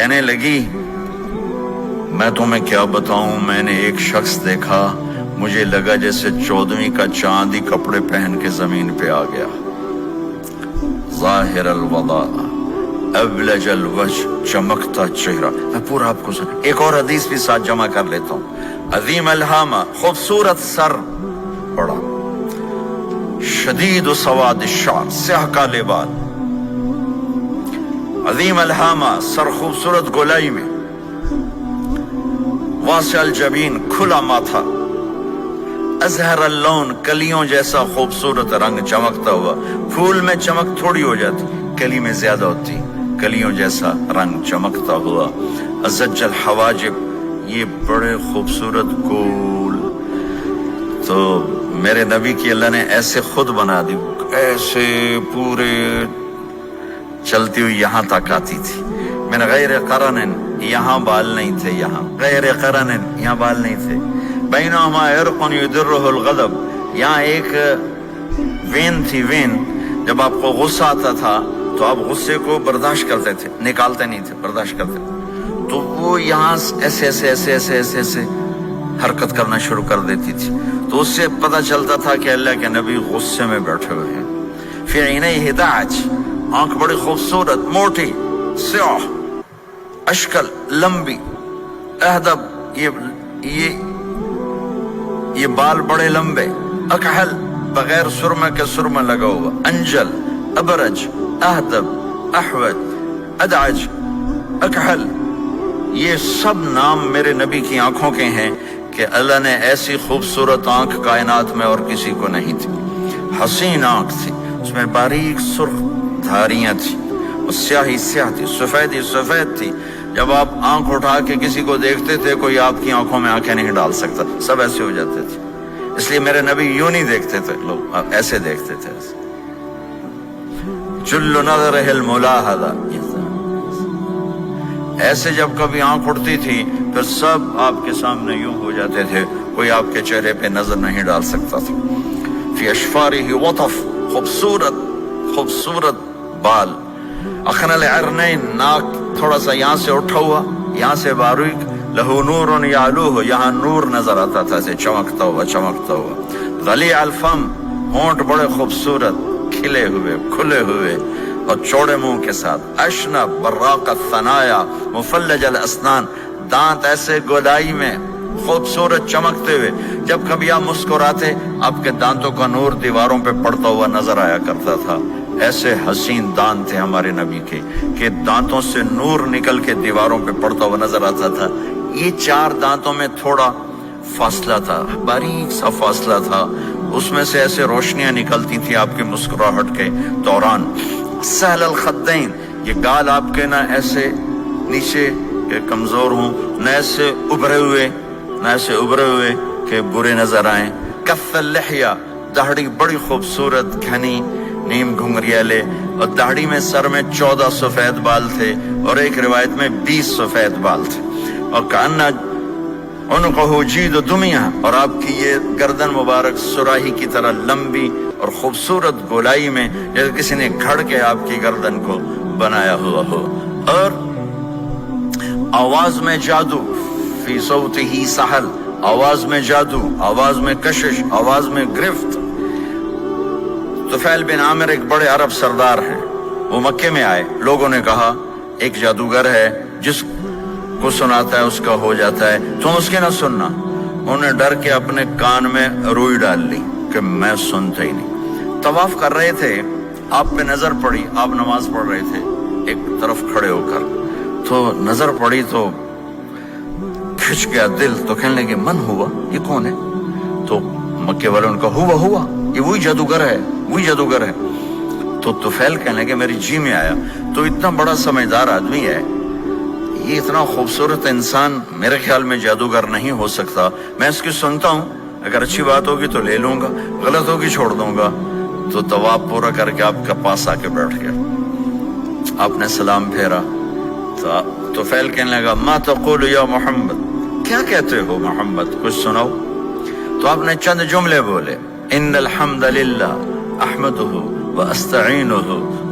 کہنے لگی میں تمہیں کیا بتاؤں، میں نے ایک شخص دیکھا، مجھے لگا جیسے 14ویں کا چاند ہی کپڑے پہن کے زمین پہ آ گیا، ظاہر الوضاء ابلج الوجہ، چمکتا چہرہ۔ میں پورا آپ کو ایک اور حدیث بھی ساتھ جمع کر لیتا ہوں۔ عظیم الہامہ، خوبصورت سر، بڑا شدید سواد الشعر، سیاہ کالے بال، عظیم الہامہ، سر خوبصورت گولائی میں، واسع الجبین، کھلا ماتھا، ازہر اللون، کلیوں جیسا خوبصورت رنگ، چمکتا ہوا۔ پھول میں چمک تھوڑی ہو جاتی، کلی میں زیادہ ہوتی، کلیوں جیسا رنگ، چمکتا ہوا۔ ازج الحواجب، یہ بڑے خوبصورت گول۔ تو میرے نبی کی اللہ نے ایسے خود بنا دی، ایسے پورے چلتی ہوئی یہاں تک آتی تھی۔ من غیر قرن، یہاں بال نہیں تھے، یہاں غیر قرن، یہاں بال نہیں تھے۔ بینہما عرق یدرہ الغضب، یہاں ایک وین تھی، وین، جب آپ کو غصہ آتا تھا تو آپ غصے کو برداشت کرتے تھے، نکالتے نہیں تھے، برداشت کرتے تھے، تو وہ یہاں ایسے ایسے ایسے ایسے ایسے ایسے حرکت کرنا شروع کر دیتی تھی، تو اس سے پتہ چلتا تھا کہ اللہ کے نبی غصے میں بیٹھے ہوئے ہیں۔ فی عینیہ دعج، آنکھ بڑی خوبصورت، موٹی، سیاہ، اشکل، لمبی، اہدب، یہ بال بڑے لمبے، اکحل، بغیر سرمہ کے سرمہ لگا ہوا، انجل، ابرج، اہدب، احوج، ادعج، اکحل، یہ سب نام میرے نبی کی آنکھوں کے ہیں کہ اللہ نے ایسی خوبصورت آنکھ کائنات میں اور کسی کو نہیں تھی۔ حسین آنکھ تھی، اس میں باریک سرخ دھاریاں تھیں، اور سیاہی سیاہ تھی، سفیدی سفید تھی۔ جب آپ آنکھ اٹھا کے کسی کو دیکھتے تھے، کوئی آپ کی آنکھوں میں آنکھیں نہیں ڈال سکتا، سب ایسے ہو جاتے تھے۔ اس لیے میرے نبی یوں نہیں دیکھتے تھے، لوگ ایسے دیکھتے تھے۔ جل نظرہ الملاحظہ، ایسے جب کبھی آنکھ اٹھتی تھی پھر سب آپ کے سامنے یوں ہو جاتے تھے، کوئی آپ کے چہرے پہ نظر نہیں ڈال سکتا تھا۔ فی اشفارہ وطف، خوبصورت خوبصورت بال، اخن العرنین، ناک تھوڑا سا یہاں سے اٹھا ہوا، یہاں سے باریک، لہو نور یعلوہ، یہاں نور نظر آتا تھا، سے چمکتا ہوا چمکتا ہوا۔ غلیظ الفم، ہونٹ بڑے خوبصورت، کھلے ہوئے کھلے ہوئے اور چوڑے منہ کے ساتھ۔ اشنب براق الثنایا، مفلج الاسنان، دانت ایسے گولائی میں خوبصورت چمکتے ہوئے، جب کبھی آپ مسکراتے آپ کے دانتوں کا نور دیواروں پہ پڑتا ہوا نظر آیا کرتا تھا۔ ایسے حسین دانت تھے ہمارے نبی کے کہ دانتوں سے نور نکل کے دیواروں پہ پڑتا ہوا نظر آتا تھا۔ یہ 4 دانتوں میں تھوڑا فاصلہ تھا، باریک سا فاصلہ تھا، اس میں سے ایسے روشنیاں نکلتی تھی آپ کی مسکراہٹ کے دوران۔ سہل الخدین، یہ گال آپ کے نہ ایسے نیچے کہ کمزور ہوں، نہ ایسے ابھرے ہوئے کہ برے نظر آئیں۔ کف اللحیہ، داڑھی بڑی خوبصورت گھنی، نیم گھنگریالے، اور داڑھی میں سر میں 14 سفید بال تھے، اور ایک روایت میں 20 سفید بال تھے۔ اور کأن عنقہ جید دمیہ، اور آپ کی یہ گردن مبارک سراہی کی طرح لمبی اور خوبصورت گولائی میں، جیسے کسی نے گھڑ کے آپ کی گردن کو بنایا ہوا ہو۔ اور آواز میں جادو، فی صوتہ سحل، آواز میں جادو، آواز میں کشش، آواز میں گرفت۔ طفیل بن عامر ایک بڑے عرب سردار ہیں، وہ مکے میں آئے، لوگوں نے کہا ایک جادوگر ہے جس کو سناتا ہے اس کا ہو جاتا ہے، تم اس کے نہ سننا۔ انہوں نے ڈر کے اپنے کان میں روئی ڈال لی کہ میں سنتا ہی نہیں۔ طواف کر رہے تھے، آپ پہ نظر پڑی، آپ نماز پڑھ رہے تھے ایک طرف کھڑے ہو کر، تو نظر پڑی تو کھچ گیا دل، تو کہنے لگے من ہوا، یہ کون ہے؟ تو مکے والوں نے کہا ہوا، یہ وہی جادوگر ہے۔ تو طفیل کہنے لگے میری جی میں آیا، تو اتنا بڑا سمجھدار آدمی ہے، یہ اتنا خوبصورت انسان میرے خیال میں جادوگر نہیں ہو سکتا، میں اس کی سنتا ہوں، اگر اچھی بات ہوگی تو لے لوں گا، غلط ہوگی چھوڑ دوں گا۔ تو طواف پورا کر کے آپ کے پاس آ کے بیٹھ گیا، آپ نے سلام پھیرا، تو طفیل کہنے لگا ما تقول یا محمد، کیا کہتے ہو محمد، کچھ سناؤ۔ تو آپ نے چند جملے بولے، ان الحمد للہ احمدہ واستعینہ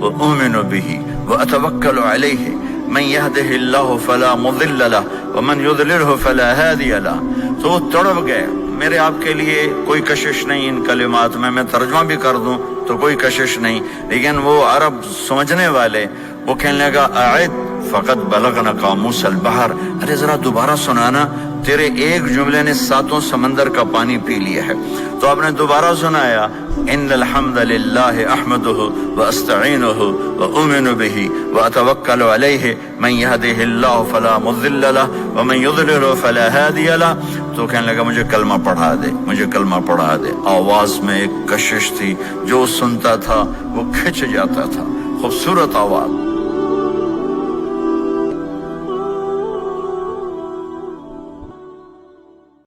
واؤمن بہ واتوکل علیہ، من يهده الله فلا مضل له ومن يضلله فلا هادي له. تو وہ تڑپ گئے. میرے آپ کے لیے کوئی کشش نہیں ان کلمات میں ترجمہ بھی کر دوں تو کوئی کشش نہیں، لیکن وہ عرب سمجھنے والے وہ کہنے لگا اعد فقط بلغنا قاموس البحر، ارے ذرا دوبارہ سنانا، تیرے ایک جملے نے 7 سمندر کا پانی پی لیا ہے. تو آپ نے دوبارہ سنایا ان الحمد للہ احمدہ واستعینہ واؤمن بہ واتوکل علیہ من یہدہ اللہ فلا مضل لہ ومن یضلل فلا ہادی لہ. تو کہنے لگا مجھے کلمہ پڑھا دے، مجھے کلمہ پڑھا دے. آواز میں ایک کشش تھی، جو سنتا تھا وہ کھچ جاتا تھا. خوبصورت آواز.